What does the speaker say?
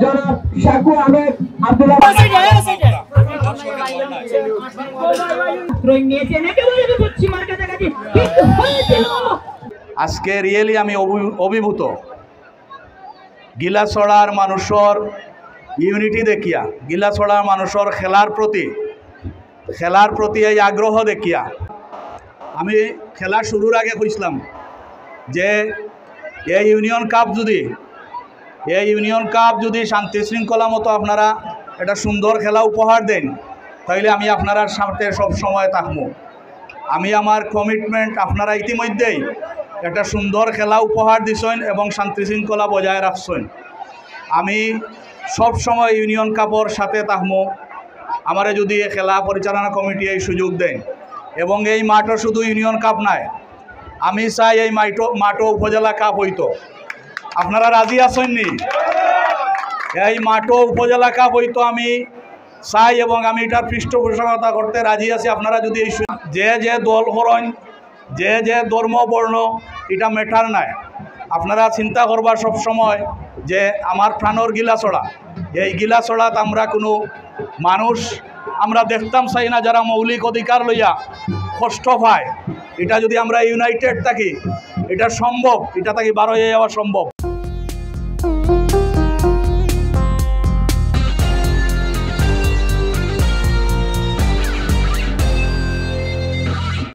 জনাব শাকু আহমেদ আব্দুল্লাহ আজকে রিয়েলি আমি অভিভূত গিলাছড়ার মানুষের ইউনিটি দেখিয়া, গিলাছড়ার মানুষের খেলার প্রতি এই আগ্রহ দেখিয়া। আমি খেলা শুরুর আগে কইছিলাম যে এই ইউনিয়ন কাপ যদি শান্তি শৃঙ্খলা মতো আপনারা একটা সুন্দর খেলা উপহার দেন, তাইলে আমি আপনার সাথে সব সময় থাকবো। আমি আমার কমিটমেন্ট, আপনারা ইতিমধ্যেই একটা সুন্দর খেলা উপহার দিছেন এবং শান্তি শৃঙ্খলা বজায় রাখছেন। আমি সব সময় ইউনিয়ন কাপের সাথে থাকবো। আমারে যদি খেলা পরিচালনা কমিটি এই সুযোগ দেন, এবং এই মাঠও শুধু ইউনিয়ন কাপ নয়, আমি চাই এই মাঠও উপজেলা কাপ হইতো। আপনারা রাজি আছেন নি? এই মাঠও উপজেলা কাপ হইতো আমি চাই, এবং আমি এটার পৃষ্ঠপোষকতা করতে রাজি আছি। আপনারা যদি এই যে দল করেন, যে ধর্ম বর্ণ, এটা ম্যাটার নাই। আপনারা চিন্তা করবার সব সময় যে আমার প্রাণর গিলাছড়া, এই গিলাছড়াত আমরা কোনো মানুষ আমরা দেখতাম চাই না যারা মৌলিক অধিকার লইয়া কষ্ট পায়। এটা যদি আমরা ইউনাইটেড থাকি, এটা সম্ভব, এটা থাকি বার হয়ে যাওয়া সম্ভব।